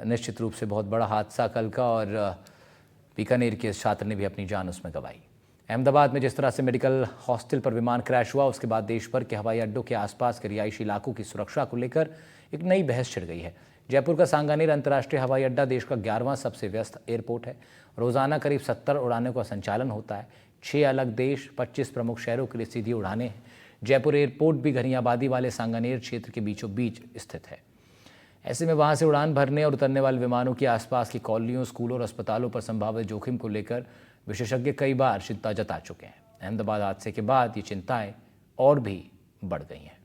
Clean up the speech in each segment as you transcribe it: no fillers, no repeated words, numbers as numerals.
निश्चित रूप से बहुत बड़ा हादसा कल का, और बीकानेर के छात्र ने भी अपनी जान उसमें गंवाई। अहमदाबाद में जिस तरह से मेडिकल हॉस्टल पर विमान क्रैश हुआ, उसके बाद देश भर के हवाई अड्डों के आसपास के रिहायशी इलाकों की सुरक्षा को लेकर एक नई बहस छिड़ गई है। जयपुर का सांगानेर अंतर्राष्ट्रीय हवाई अड्डा देश का 11वां सबसे व्यस्त एयरपोर्ट है। रोजाना करीब 70 उड़ानों का संचालन होता है। 6 अलग देश, 25 प्रमुख शहरों के लिए सीधी उड़ानें हैं। जयपुर एयरपोर्ट भी घनी आबादी वाले सांगानेर क्षेत्र के बीचों बीच स्थित है। ऐसे में वहां से उड़ान भरने और उतरने वाले विमानों की आसपास की कॉलोनियों, स्कूलों और अस्पतालों पर संभावित जोखिम को लेकर विशेषज्ञ कई बार चिंता जता चुके हैं। अहमदाबाद हादसे के बाद ये चिंताएं और भी बढ़ गई हैं।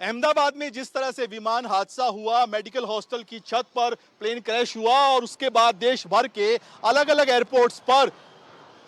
अहमदाबाद में जिस तरह से विमान हादसा हुआ, मेडिकल हॉस्टल की छत पर प्लेन क्रैश हुआ और उसके बाद देश भर के अलग अलग एयरपोर्ट्स पर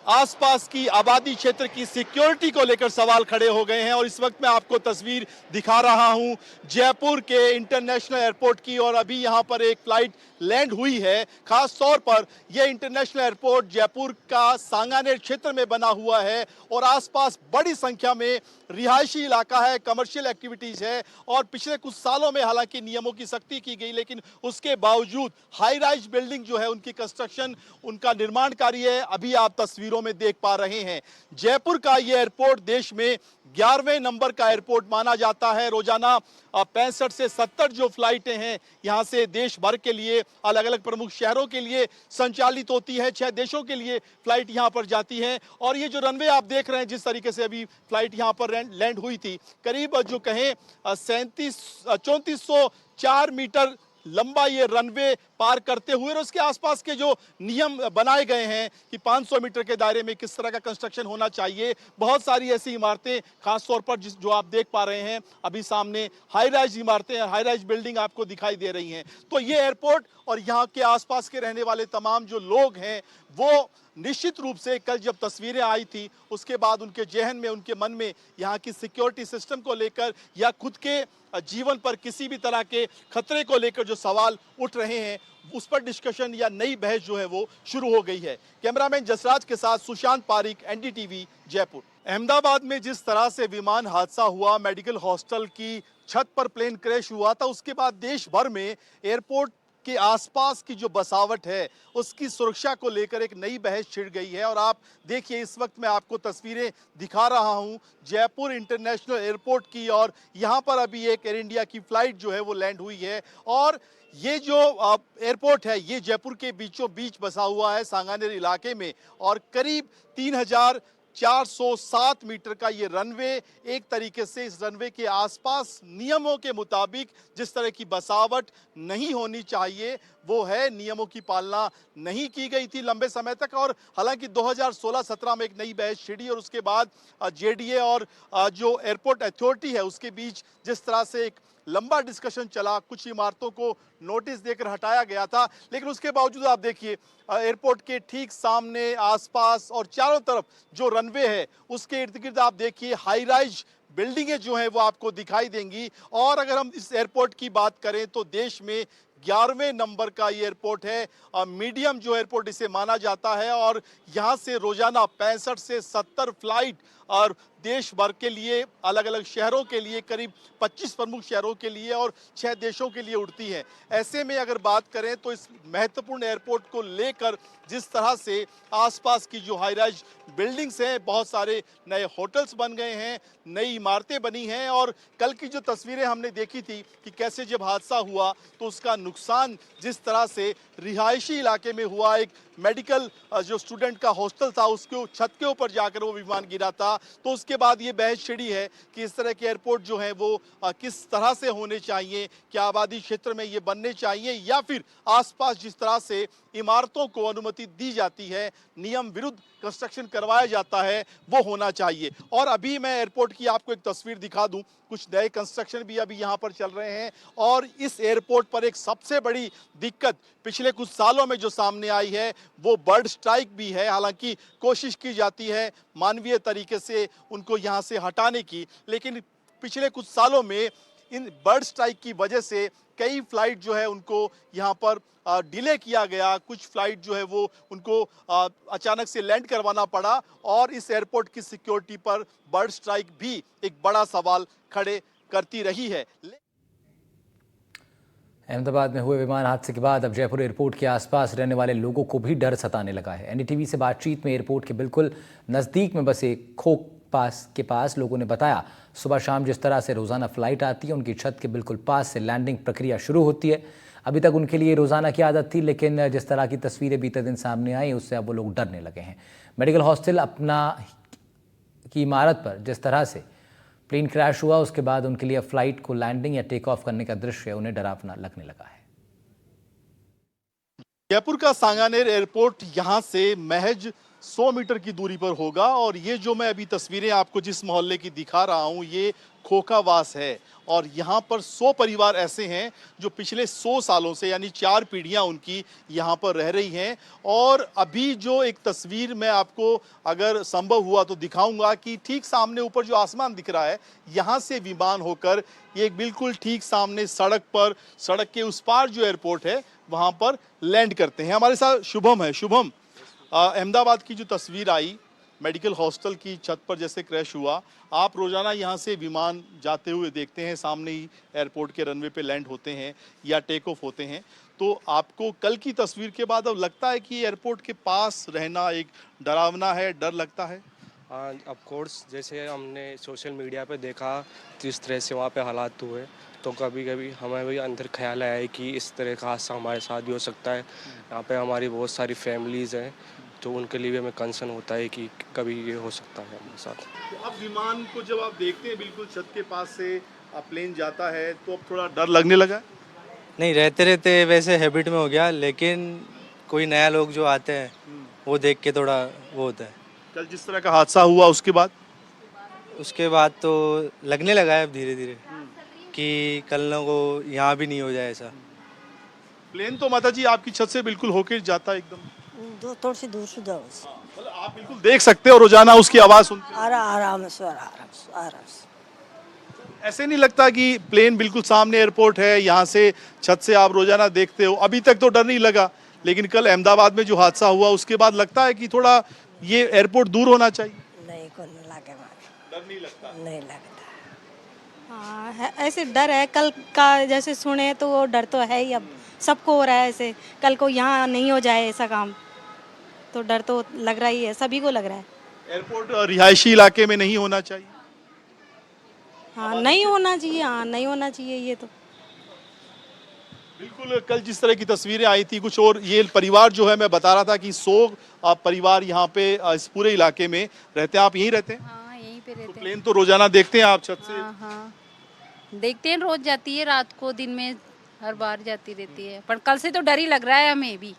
आसपास की आबादी क्षेत्र की सिक्योरिटी को लेकर सवाल खड़े हो गए हैं। और इस वक्त मैं आपको तस्वीर दिखा रहा हूं जयपुर के इंटरनेशनल एयरपोर्ट की, और अभी यहां पर एक फ्लाइट लैंड हुई है। खास तौर पर यह इंटरनेशनल एयरपोर्ट जयपुर का सांगानेर क्षेत्र में बना हुआ है और आसपास बड़ी संख्या में रिहायशी इलाका है, कमर्शियल एक्टिविटीज है। और पिछले कुछ सालों में हालांकि नियमों की सख्ती की गई, लेकिन उसके बावजूद हाई राइज बिल्डिंग जो है उनकी कंस्ट्रक्शन, उनका निर्माण कार्य है अभी आप तस्वीरों में देख पा रहे हैं। जयपुर का यह एयरपोर्ट देश में 11वें नंबर का एयरपोर्ट माना जाता है। रोजाना 65 से 70 जो फ्लाइटें हैं यहां से देश भर के लिए अलग अलग प्रमुख शहरों के लिए संचालित होती है। 6 देशों के लिए फ्लाइट यहां पर जाती है। और ये जो रनवे आप देख रहे हैं, जिस तरीके से अभी फ्लाइट यहां पर लैंड हुई थी, करीब जो कहें 3404 मीटर लंबा ये रनवे पार करते हुए, और उसके आसपास के जो नियम बनाए गए हैं कि 500 मीटर के दायरे में किस तरह का कंस्ट्रक्शन होना चाहिए। बहुत सारी ऐसी इमारतें, खासतौर पर जो आप देख पा रहे हैं अभी सामने, हाई राइज इमारतें, हाई राइज बिल्डिंग आपको दिखाई दे रही हैं। तो ये एयरपोर्ट और यहाँ के आसपास के रहने वाले तमाम जो लोग हैं, वो निश्चित रूप से कल जब तस्वीरें आई थी उसके बाद उनके जहन में, उनके मन में यहाँ की सिक्योरिटी सिस्टम को लेकर या खुद के जीवन पर किसी भी तरह के खतरे को लेकर जो सवाल उठ रहे हैं, उस पर डिस्कशन या नई बहस जो है वो शुरू हो गई है। कैमरामैन जसराज के साथ सुशांत पारिक, एनडीटीवी, जयपुर। अहमदाबाद में जिस तरह से विमान हादसा हुआ, मेडिकल हॉस्टल की छत पर प्लेन क्रैश हुआ था, उसके बाद देश भर में एयरपोर्ट के आसपास की जो बसावट है उसकी सुरक्षा को लेकर एक नई बहस छिड़ गई है। और आप देखिए, इस वक्त मैं आपको तस्वीरें दिखा रहा हूं जयपुर इंटरनेशनल एयरपोर्ट की, और यहां पर अभी एक एयर इंडिया की फ्लाइट जो है वो लैंड हुई है। और ये जो एयरपोर्ट है ये जयपुर के बीचों बीच बसा हुआ है सांगानेर इलाके में, और करीब 3407 मीटर का ये रनवे, एक तरीके से इस रनवे के आसपास नियमों के मुताबिक जिस तरह की बसावट नहीं होनी चाहिए वो है, नियमों की पालना नहीं की गई थी लंबे समय तक। और हालांकि 2016-17 में एक नई बहस छिड़ी और उसके बाद जेडीए और जो एयरपोर्ट अथॉरिटी है उसके बीच जिस तरह से एक लंबा डिस्कशन चला, कुछ इमारतों को नोटिस देकर हटाया गया था। लेकिन उसके बावजूद आप देखिए, एयरपोर्ट के ठीक सामने, आसपास और चारों तरफ जो रनवे है उसके इर्द गिर्द आप देखिए हाई राइज बिल्डिंगें जो हैं वो आपको दिखाई देंगी। और अगर हम इस एयरपोर्ट की बात करें तो देश में 11वें नंबर का ये एयरपोर्ट है, मीडियम जो एयरपोर्ट इसे माना जाता है। और यहाँ से रोजाना 65 से 70 फ्लाइट और देश भर के लिए, अलग अलग शहरों के लिए, करीब 25 प्रमुख शहरों के लिए और 6 देशों के लिए उड़ती है। ऐसे में अगर बात करें तो इस महत्वपूर्ण एयरपोर्ट को लेकर जिस तरह से आसपास की जो हाई राइज बिल्डिंग्स हैं, बहुत सारे नए होटल्स बन गए हैं, नई इमारतें बनी हैं। और कल की जो तस्वीरें हमने देखी थी कि कैसे जब हादसा हुआ तो उसका नुकसान जिस तरह से रिहायशी इलाके में हुआ, एक मेडिकल जो स्टूडेंट का हॉस्टल था उसके छत के ऊपर जाकर वो विमान गिरा था। तो उसके बाद ये बहस छिड़ी है कि इस तरह के एयरपोर्ट जो है वो किस तरह से होने चाहिए, क्या आबादी क्षेत्र में ये बनने चाहिए या फिर आसपास जिस तरह से इमारतों को अनुमति दी जाती है, नियम विरुद्ध कंस्ट्रक्शन करवाया जाता है, वो होना चाहिए। और अभी मैं एयरपोर्ट की आपको एक तस्वीर दिखा दूं, कुछ नए कंस्ट्रक्शन भी अभी यहाँ पर चल रहे हैं। और इस एयरपोर्ट पर एक सबसे बड़ी दिक्कत पिछले कुछ सालों में जो सामने आई है वो बर्ड स्ट्राइक भी है। हालांकि कोशिश की जाती है मानवीय तरीके से उनको यहाँ से हटाने की, लेकिन पिछले कुछ सालों में इन बर्ड स्ट्राइक की वजह से कई फ्लाइट जो है उनको यहाँ पर डिले किया गया, कुछ फ्लाइट जो है वो उनको अचानक से लैंड करवाना पड़ा। और इस एयरपोर्ट की सिक्योरिटी पर बर्ड स्ट्राइक भी एक बड़ा सवाल खड़े करती रही है। अहमदाबाद में हुए विमान हादसे के बाद अब जयपुर एयरपोर्ट के आसपास रहने वाले लोगों को भी डर सताने लगा है। एनडीटीवी से बातचीत में एयरपोर्ट के बिल्कुल नज़दीक में बसे खोक पास लोगों ने बताया, सुबह शाम जिस तरह से रोज़ाना फ़्लाइट आती है, उनकी छत के बिल्कुल पास से लैंडिंग प्रक्रिया शुरू होती है। अभी तक उनके लिए रोज़ाना की आदत थी, लेकिन जिस तरह की तस्वीरें बीते दिन सामने आई, उससे अब वो लोग डरने लगे हैं। मेडिकल हॉस्टल अपना की इमारत पर जिस तरह से प्लेन क्रैश हुआ, उसके बाद उनके लिए फ्लाइट को लैंडिंग या टेक ऑफ करने का दृश्य उन्हें डरावना लगने लगा है। जयपुर का सांगानेर एयरपोर्ट यहां से महज 100 मीटर की दूरी पर होगा और ये जो मैं अभी तस्वीरें आपको जिस मोहल्ले की दिखा रहा हूं, ये खोखावास है और यहाँ पर 100 परिवार ऐसे हैं जो पिछले 100 सालों से यानी 4 पीढ़ियां उनकी यहाँ पर रह रही हैं। और अभी जो एक तस्वीर मैं आपको अगर संभव हुआ तो दिखाऊंगा कि ठीक सामने ऊपर जो आसमान दिख रहा है, यहाँ से विमान होकर ये बिल्कुल ठीक सामने सड़क के उस पार जो एयरपोर्ट है वहाँ पर लैंड करते हैं। हमारे साथ शुभम है। शुभम, अहमदाबाद की जो तस्वीर आई मेडिकल हॉस्टल की छत पर जैसे क्रैश हुआ, आप रोजाना यहाँ से विमान जाते हुए देखते हैं, सामने ही एयरपोर्ट के रनवे पे लैंड होते हैं या टेक ऑफ होते हैं, तो आपको कल की तस्वीर के बाद अब लगता है कि एयरपोर्ट के पास रहना एक डरावना है, डर लगता है? ऑफ कोर्स, जैसे हमने सोशल मीडिया पे देखा जिस तरह से वहाँ पे हालात हुए, तो कभी कभी हमें भी अंदर ख्याल आया है कि इस तरह का हादसा हमारे साथ भी हो सकता है। यहाँ पे हमारी बहुत सारी फैमिलीज़ हैं, तो उनके लिए भी हमें कंसर्न होता है कि कभी ये हो सकता है हमारे साथ। तो अब विमान को जब आप देखते हैं बिल्कुल छत के पास से प्लेन जाता है, तो अब थोड़ा डर लगने लगा? नहीं, रहते रहते वैसे हैबिट में हो गया, लेकिन कोई नया लोग जो आते हैं वो देख के थोड़ा वो होता है। कल जिस तरह का हादसा हुआ उसके बाद तो लगने लगा है अब धीरे धीरे कि कल ना को यहाँ भी नहीं हो जाए ऐसा। प्लेन तो माता जी आपकी छत से बिल्कुल होके जाता है एकदम, थोड़ी सी दूर से जाओ, मतलब आप बिल्कुल देख सकते हो, रोजाना उसकी आवाज सुनते हो। आराम से। ऐसे नहीं लगता कि प्लेन बिल्कुल सामने एयरपोर्ट है, यहाँ से छत से आप रोजाना देखते हो, अभी तक तो डर नहीं लगा, लेकिन कल अहमदाबाद में जो हादसा हुआ उसके बाद लगता है कि थोड़ा ये एयरपोर्ट दूर होना चाहिए? नहीं, को नहीं लगे, डर नहीं लगता? नहीं लगता। हाँ, ऐसे डर है। कल का जैसे सुने तो वो डर तो है ही, अब सबको हो रहा है ऐसे। कल को यहाँ नहीं हो जाए ऐसा काम, तो डर तो लग रहा ही है, सभी को लग रहा है। एयरपोर्ट रिहायशी इलाके में नहीं होना चाहिए? हाँ, नहीं होना चाहिए। हाँ, नहीं होना चाहिए ये तो। बिल्कुल, कल जिस तरह की तस्वीरें आई थी कुछ और, ये परिवार जो है मैं बता रहा था कि 100 परिवार यहाँ पे इस पूरे इलाके में रहते हैं। आप यहीं रहते हैं? हाँ, यहीं पे रहते हैं। प्लेन तो रोजाना देखते हैं आप छत से? हाँ, देखते हैं, रोज जाती है, रात को दिन में हर बार जाती रहती है, पर कल से तो डर ही लग रहा है हमें भी।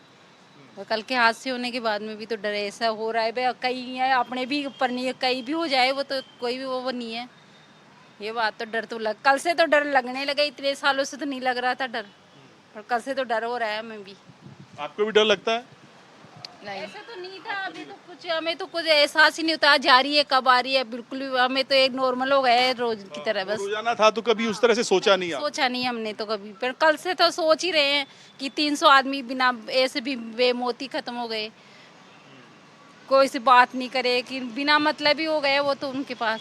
और कल के हादसे होने के बाद में भी तो डर ऐसा हो रहा है भाई, कहीं है अपने भी ऊपर नहीं है, कहीं भी हो जाए वो तो कोई भी वो नहीं है। ये बात तो डर तो कल से तो डर लगने लगा, इतने सालों से तो नहीं लग रहा था डर, और कल से तो डर हो रहा है हमें भी। आपको भी डर लगता है? नहीं, ऐसा तो नहीं था, अभी तो कुछ हमें तो कुछ एहसास ही नहीं होता, जा रही है कब आ रही है, बिल्कुल भी हमें तो एक नॉर्मल हो गया है रोज की तरह बस। रोजाना था तो कभी उस तरह से सोचा नहीं? सोचा नहीं हमने तो कभी, पर कल से तो सोच ही रहे हैं कि 300 आदमी बिना ऐसे भी बेमौती खत्म हो गए, कोई सी बात नहीं करे कि बिना मतलब ही हो गए वो तो उनके पास।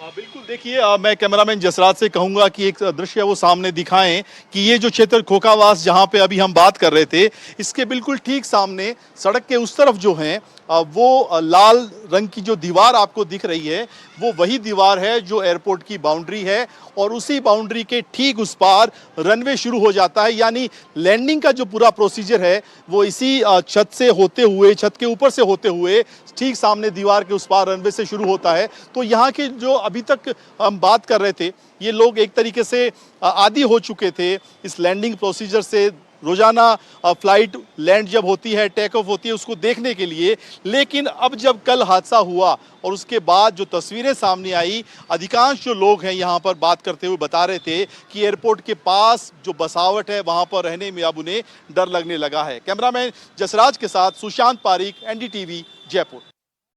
बिल्कुल, देखिए मैं कैमरामैन जसराज से कहूंगा कि एक दृश्य वो सामने दिखाएं कि ये जो क्षेत्र खोखावास जहां पे अभी हम बात कर रहे थे, इसके बिल्कुल ठीक सामने सड़क के उस तरफ जो है वो लाल रंग की जो दीवार आपको दिख रही है, वो वही दीवार है जो एयरपोर्ट की बाउंड्री है और उसी बाउंड्री के ठीक उस पार रनवे शुरू हो जाता है। यानी लैंडिंग का जो पूरा प्रोसीजर है वो इसी छत से होते हुए, छत के ऊपर से होते हुए ठीक सामने दीवार के उस पार रनवे से शुरू होता है। तो यहाँ के जो अभी तक हम बात कर रहे थे, ये लोग एक तरीके से आदी हो चुके थे इस लैंडिंग प्रोसीजर से। रोजाना फ्लाइट लैंड जब होती है, टेक ऑफ होती है, उसको देखने के लिए। लेकिन अब जब कल हादसा हुआ और उसके बाद जो तस्वीरें सामने आई, अधिकांश जो लोग हैं यहाँ पर बात करते हुए बता रहे थे कि एयरपोर्ट के पास जो बसावट है वहाँ पर रहने में अब उन्हें डर लगने लगा है। कैमरामैन जसराज के साथ सुशांत पारिक, एनडीटीवी, जयपुर।